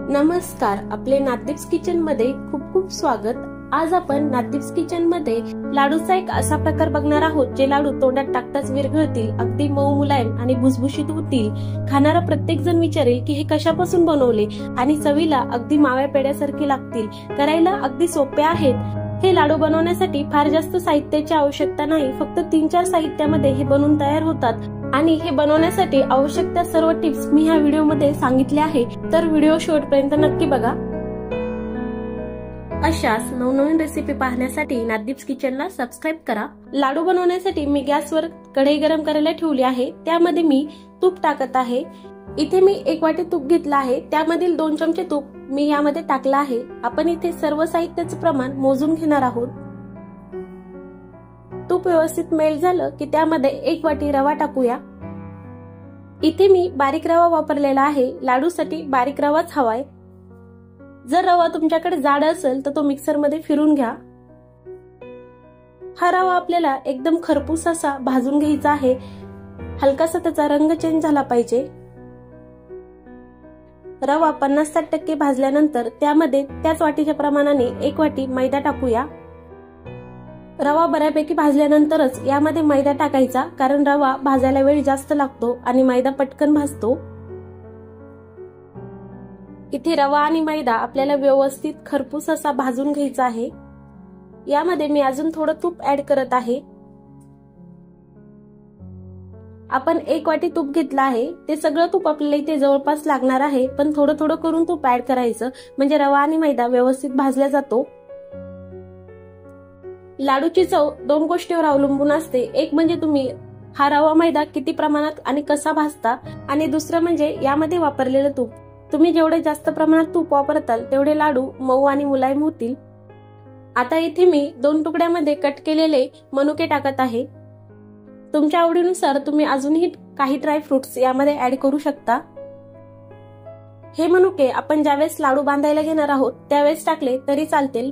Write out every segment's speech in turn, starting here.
नमस्कार, आपले नादीप्स किचन मध्ये खूप खूप स्वागत। आज आपण नादीप्स किचन मध्ये लाडूचा एक असा प्रकार बघणार आहोत जे लाडू तोंडात टाकताच विरघळतील, अगदी मऊ मुलायम आणि भुसभुशीत होतील। खाणारा प्रत्येक जण विचारेल की हे कशापासून बनवले आणि चवीला अगदी माव्या पेड्यासारखे लागतील। करायला अगदी सोपे आहेत। हे लाडू बनवण्यासाठी फार जास्त साहित्याची आवश्यकता नाही, फक्त 3-4 साहित्यामध्ये हे बनवून तयार होतात। आणि हे बनवण्यासाठी आवश्यक त्या सर्व टिप्स मी ह्या व्हिडिओ मध्ये सांगितले आहे, तर व्हिडिओ शेवटपर्यंत नक्की बघा। अशाच नवनवीन रेसिपी पाहण्यासाठी नादीप्स किचनला सबस्क्राइब करा। लाडू बनवण्यासाठी मी गॅसवर कढई गरम करायला ठेवली आहे, त्यामध्ये मी तूप टाकत आहे। इथे मी 1 वाटी तूप घेतला आहे, त्यामधील 2 चमचे तूप मी यामध्ये टाकला आहे। आपण इथे सर्व साहित्याचे प्रमाण मोजून घेणार आहोत। तूप व्यवस्थित मेल्ट झालं की त्यामध्ये 1 वाटी रवा टाकूया। इथे मी बारीक रवा वापरलेला आहे, लाडूसाठी बारीक रवाच हवाय। जर रवा तुमच्याकडे जाड असेल तर तो मिक्सर मध्ये फिरून घ्या। हा रवा आपल्याला एकदम खरपूस असा भाजून घ्यायचा आहे, हलकासा त्याचा रंग चेंज झाला पाहिजे। रवा 50-60% भाजल्यानंतर त्यामध्ये त्याच वाटीच्या प्रमाणाने 1 वाटी मैदा टाकूया। रवा बऱ्यापैकी भाजल्यानंतरच यामध्ये मैदा टाकायचा, कारण रवा भाजायला वेळ जास्त लागतो आणि मैदा पटकन भाजतो। इथे रवा आणि मैदा आपल्याला व्यवस्थित खरपूस असा भाजून घ्यायचा आहे। यामध्ये मी अजून थोडं तूप ऍड करत आहे। आपण 1 वाटी तूप घेतला आहे, ते सगळं तूप आपल्याला इथे जवळपास लागणार आहे, पण थोडं थोडं करून तूप ऍड करायचं, म्हणजे रवा आणि मैदा व्यवस्थित भाजला जातो। लाडूची चव 2 गोष्टीवर अवलंबून असते, एक म्हणजे तुम्ही हा रवा मैदा किती प्रमाणात आणि कसा भाजता, आणि दुसरं म्हणजे यामध्ये वापरलेलं तूप। तुम्ही जेवढे जास्त प्रमाणात तूप वापरताल तेवढे लाडू मऊ आणि मुलायम होतील। आता इथे मी 2 तुकड्यामध्ये कट केलेले मनुके टाकत आहे। तुमच्या आवडीनुसार तुम्ही अजूनही काही ड्रायफ्रुट्स यामध्ये ऍड करू शकता। हे मनुके आपण ज्यावेळेस लाडू बांधायला घेणार आहोत त्यावेळेस टाकले तरी चालतील,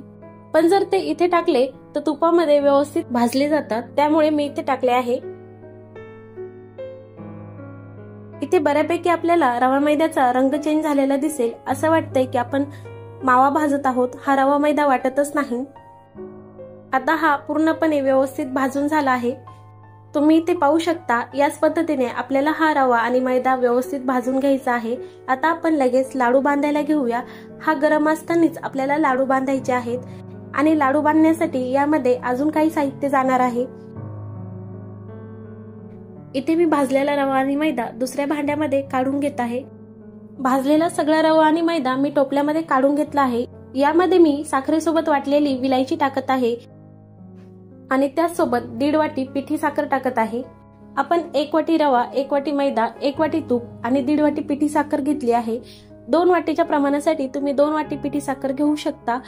पण जर ते इथे टाकले तर तुपामध्ये व्यवस्थित भाजले जातात, त्यामुळे मी इथे टाकले आहे। इथे बऱ्यापैकी आपल्याला रवा मैद्याचा रंग चेंज झालेला दिसेल, असं वाटतंय की आपण मावा भाजत आहोत, हा रवा मैदा वाटतच नाही। आता हा पूर्णपणे व्यवस्थित भाजून झाला आहे। तुम्ही इथे पाहू शकता, याच पद्धतीने आपल्याला हा रवा आणि मैदा व्यवस्थित भाजून घ्यायचा आहे। आता आपण लगेच लाडू बांधायला घेऊया। हा गरम असतानाच आपल्याला लाडू बांधायचे आहेत, आणि लाडू बांधण्यासाठी यामध्ये अजून काही साहित्य जाणार आहे। इथे मी भाजलेला रवा आणि मैदा दुसऱ्या भांड्यामध्ये काढून घेत आहे। भाजलेला सगळा रवा आणि मैदा मी टोपल्यामध्ये काढून घेतला आहे। यामध्ये मी साखरेसोबत वाटलेली विलायची टाकत आहे, आणि त्याचसोबत 1.5 वाटी पिठी साखर टाकत आहे। आपण 1 वाटी रवा, 1 वाटी मैदा, 1 वाटी तूप आणि 1.5 वाटी पिठी साखर घेतली आहे। 2 वाटीच्या प्रमाणासाठी तुम्ही 2 वाटी पिठी साखर घेऊ शकता,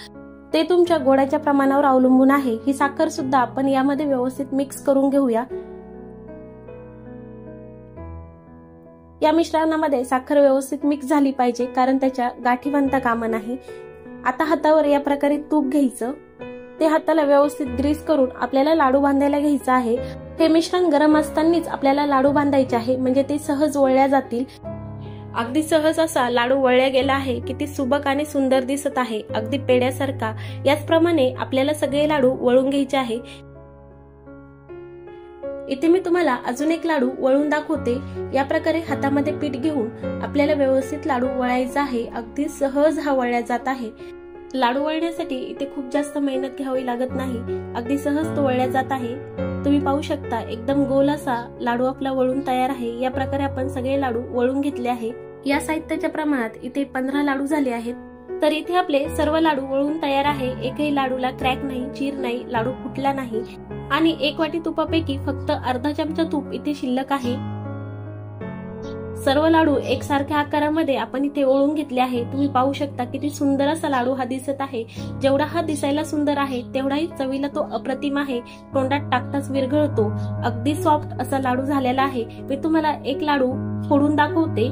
ते तुमच्या गोडाच्या प्रमाणावर अवलंबून आहे। ही साखर सुद्धा आपण यामध्ये व्यवस्थित मिक्स करून घेऊया। या मिश्रणामध्ये साखर व्यवस्थित मिक्स झाली पाहिजे, कारण त्याच्या गाठी बनता कामा नाही। आता हातावर या प्रकारे तूप घ्यायचं, ते हाताला व्यवस्थित ग्रीस करून आपल्याला लाडू बांधायला घ्यायचं आहे। हे मिश्रण गरम असतानाच आपल्याला लाडू बांधायचे आहे, म्हणजे ते सहज वळल्या जातील। अगदी सहज असा लाडू वळल्या गेला आहे, किती सुबक आणि सुंदर दिसत आहे, अगदी पेड्यासारखा। याचप्रमाणे आपल्याला सगळे लाडू वळून घ्यायचे आहे। इथे मी तुम्हाला अजून एक लाडू वळून दाखवते। या प्रकारे हातामध्ये पीठ घेऊन आपल्याला व्यवस्थित लाडू वळायचा आहे, अगदी सहज हा वळल्या जात आहे। लाडू वळण्यासाठी इथे खूप जास्त मेहनत घ्यावी लागत नाही, अगदी सहज तो वळल्या जात आहे। तुम्ही पाहू शकता, एकदम गोल असा लाडू आपला वळून तयार आहे। या प्रकारे आपण सगळे लाडू वळून घेतले आहे। या साहित्याच्या प्रमाणात इथे 15 लाडू झाले आहेत, तर इथे आपले सर्व लाडू वळून तयार आहे। एकही लाडूला क्रॅक नाही, चीर नाही, लाडू फुटला नाही, आणि 1 वाटी तुपापैकी फक्त अर्धा चमचा तूप इथे शिल्लक आहे। सर्व लाडू एकसारख्या आकारामध्ये आपण इथे ओळून घेतले आहे। तुम्ही पाहू शकता किती सुंदर असा लाडू हा दिसत आहे। जेवढा हा दिसायला सुंदर आहे तेवढाही चवीला तो अप्रतिम आहे, तोंडात टाकताच विरघळतो। अगदी सॉफ्ट असा लाडू झालेला आहे। मी तुम्हाला एक लाडू फोडून दाखवते।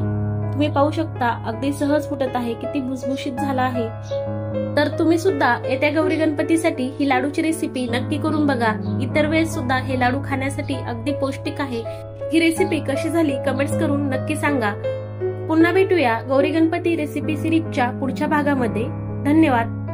तुम्ही पाहू शकता, अगदी सहज फुटत आहे, किती भुसभुशीत झाला आहे। तर तुम्ही सुद्धा येत्या गौरी गणपतीसाठी ही लाडूची रेसिपी नक्की करून बघा। इतर वेळेस सुद्धा हे लाडू खाण्यासाठी अगदी पौष्टिक आहे। ही रेसिपी कशी झाली कमेंट्स करून नक्की सांगा। पुन्हा भेटूया गौरी गणपती रेसिपी सिरीजच्या पुढच्या भागामध्ये. धन्यवाद.